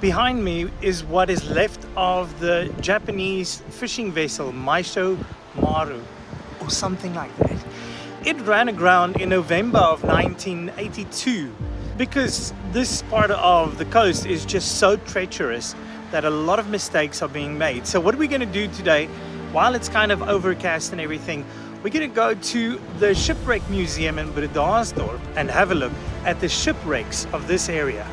Behind me is what is left of the Japanese fishing vessel Maisho Maru, or something like that. It ran aground in November of 1982 because this part of the coast is just so treacherous that a lot of mistakes are being made. So what are we going to do today? While it's kind of overcast and everything, we're going to go to the Shipwreck Museum in Bredasdorp and have a look at the shipwrecks of this area.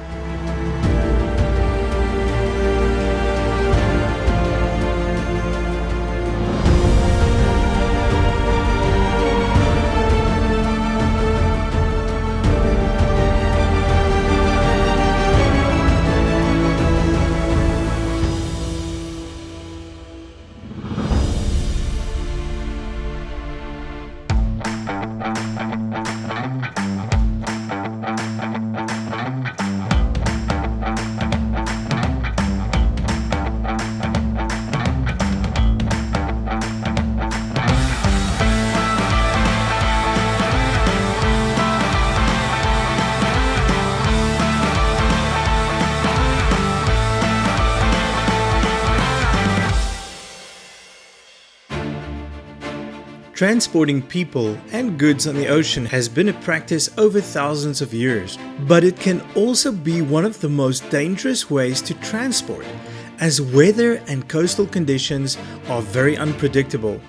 Transporting people and goods on the ocean has been a practice over thousands of years, but it can also be one of the most dangerous ways to transport, as weather and coastal conditions are very unpredictable.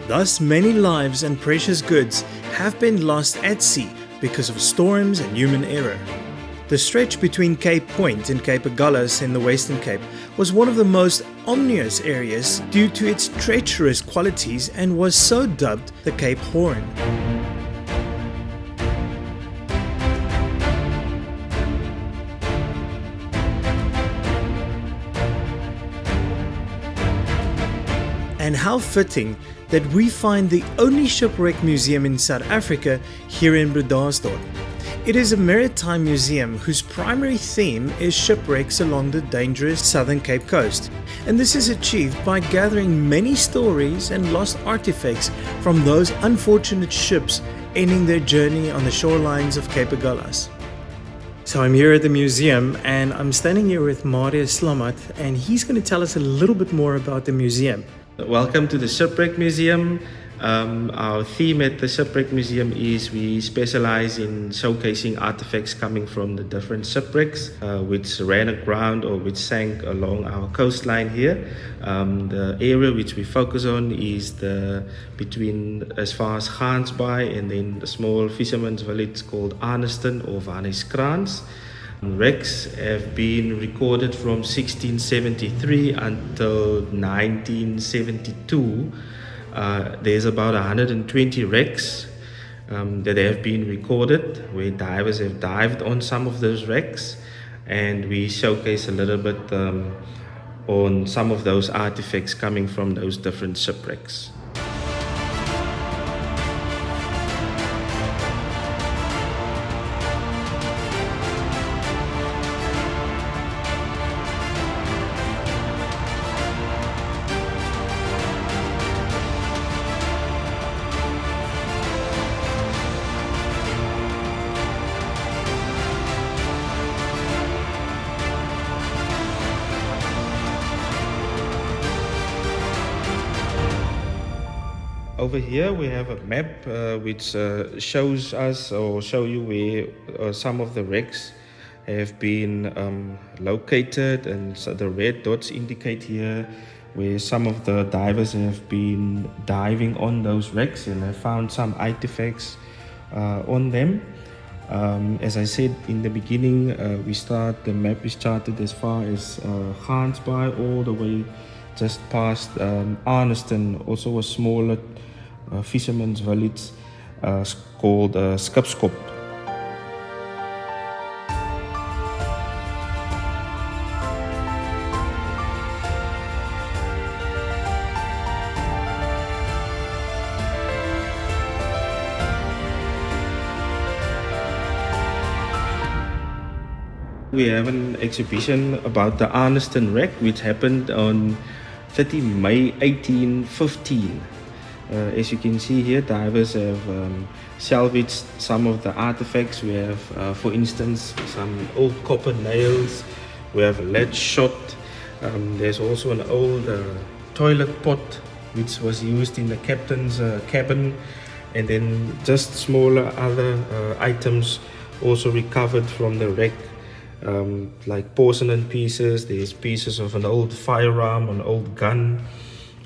Thus, many lives and precious goods have been lost at sea because of storms and human error. The stretch between Cape Point and Cape Agulhas in the Western Cape was one of the most ominous areas due to its treacherous qualities and was so dubbed the Cape Horn. And how fitting that we find the only shipwreck museum in South Africa here in Bredasdorp. It is a maritime museum whose primary theme is shipwrecks along the dangerous Southern Cape coast, and this is achieved by gathering many stories and lost artifacts from those unfortunate ships ending their journey on the shorelines of Cape Agulhas. So I'm here at the museum and I'm standing here with Marius Slamat, and he's going to tell us a little bit more about the museum. Welcome to the Shipwreck Museum. Our theme at the Shipwreck Museum is we specialize in showcasing artifacts coming from the different shipwrecks which ran aground or which sank along our coastline here. The area which we focus on is between as far as Gansbaai and then the small fisherman's village called Arniston or Vaniskrans. Wrecks have been recorded from 1673 until 1972. There's about 120 wrecks that have been recorded where divers have dived on some of those wrecks, and we showcase a little bit on some of those artifacts coming from those different shipwrecks. Over here we have a map which shows us or show you where some of the wrecks have been located, and so the red dots indicate here where some of the divers have been diving on those wrecks and have found some artifacts on them. As I said in the beginning, the map is charted as far as Gansbaai all the way just past Arniston, also a smaller fisherman's village called Skipskop. We have an exhibition about the Arniston wreck, which happened on 30 May 1815. As you can see here, divers have salvaged some of the artifacts. We have, for instance, some old copper nails. We have a lead shot. There's also an old toilet pot which was used in the captain's cabin, and then just smaller other items also recovered from the wreck, like porcelain pieces. There's pieces of an old firearm, an old gun.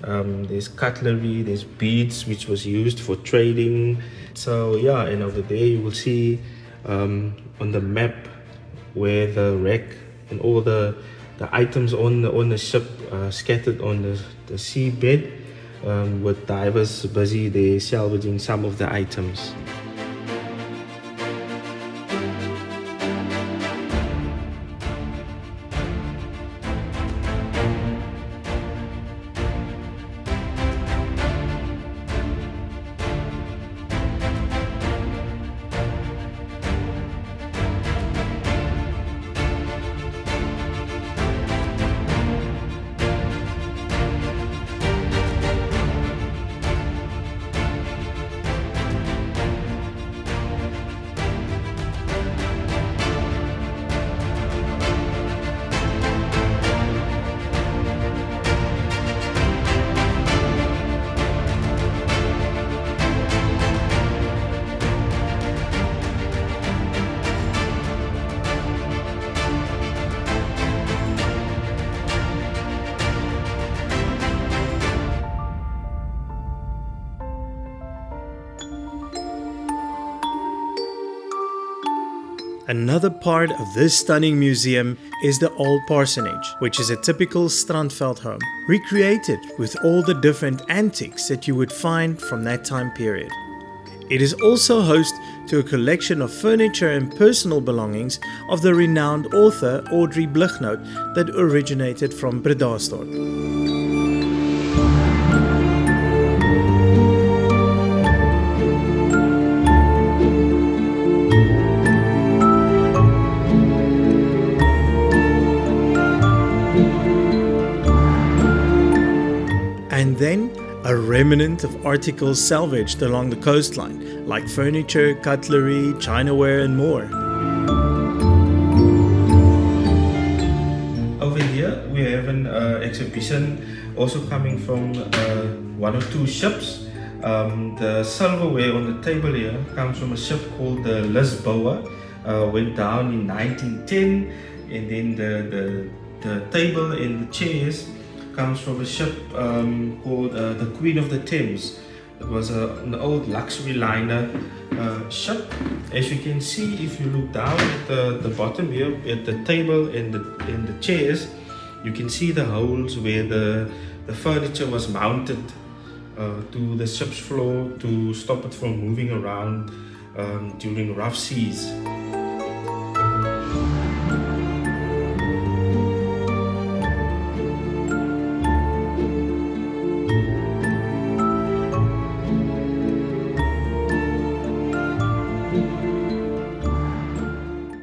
There's cutlery, there's beads which was used for trading. So yeah, and over there you will see on the map where the wreck and all the items on the ship scattered on the seabed, with divers busy there salvaging some of the items. Another part of this stunning museum is the Old Parsonage, which is a typical Strandveld home, recreated with all the different antiques that you would find from that time period. It is also host to a collection of furniture and personal belongings of the renowned author Audrey Blichnout that originated from Bredasdorp. And then a remnant of articles salvaged along the coastline, like furniture, cutlery, chinaware and more. Over here we have an exhibition also coming from one or two ships. The silverware on the table here comes from a ship called the Lisboa, went down in 1910, and then the table and the chairs comes from a ship called the Queen of the Thames. It was an old luxury liner ship. As you can see, if you look down at the bottom here, at the table and the chairs, you can see the holes where the furniture was mounted to the ship's floor to stop it from moving around during rough seas.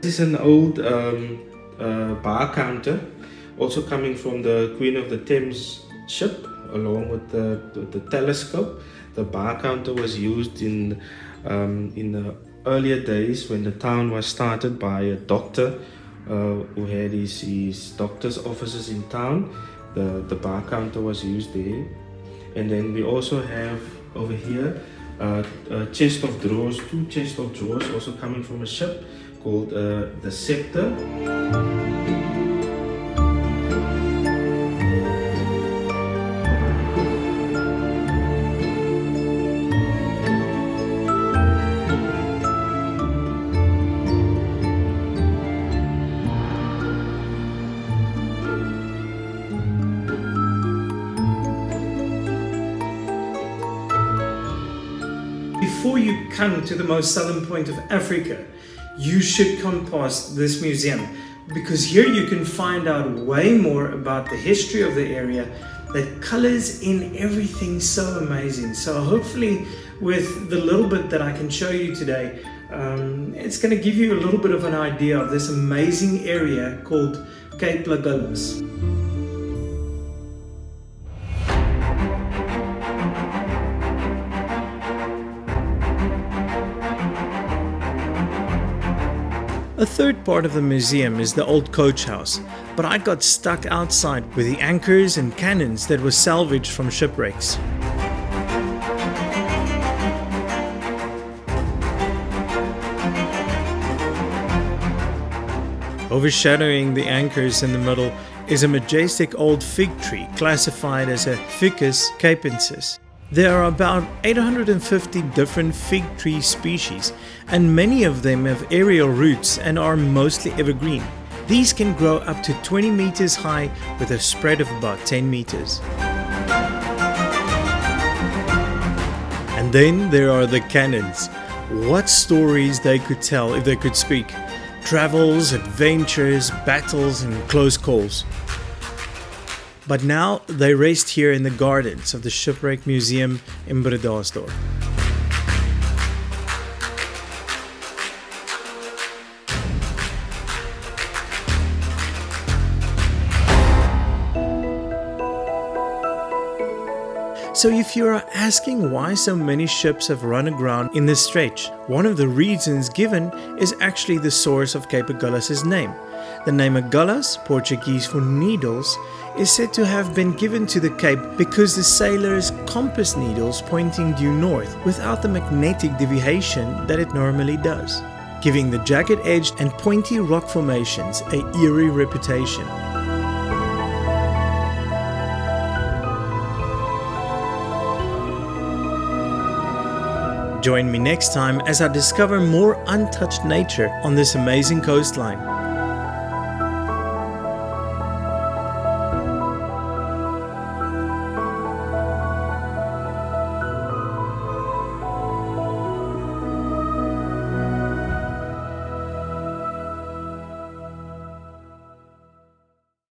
This is an old bar counter, also coming from the Queen of the Thames ship, along with the telescope. The bar counter was used in the earlier days when the town was started by a doctor who had his doctor's offices in town. The bar counter was used there. And then we also have over here a chest of drawers, two chests of drawers also coming from a ship called the Scepter. Before you come to the most southern point of Africa, you should come past this museum, because here you can find out way more about the history of the area that colors in everything so amazing. So hopefully with the little bit that I can show you today, it's going to give you a little bit of an idea of this amazing area called Cape Agulhas. A third part of the museum is the old coach house, but I got stuck outside with the anchors and cannons that were salvaged from shipwrecks. Overshadowing the anchors in the middle is a majestic old fig tree classified as a Ficus capensis. There are about 850 different fig tree species, and many of them have aerial roots and are mostly evergreen. These can grow up to 20 meters high with a spread of about 10 meters. And then there are the cannons. What stories they could tell if they could speak. Travels, adventures, battles, and close calls. But now they rest here in the gardens of the Shipwreck Museum in Bredasdorp. So if you are asking why so many ships have run aground in this stretch, one of the reasons given is actually the source of Cape Agulhas' name. The name Agulhas, Portuguese for needles, is said to have been given to the cape because the sailors' compass needles pointing due north without the magnetic deviation that it normally does, giving the jagged-edged and pointy rock formations an eerie reputation. Join me next time as I discover more untouched nature on this amazing coastline.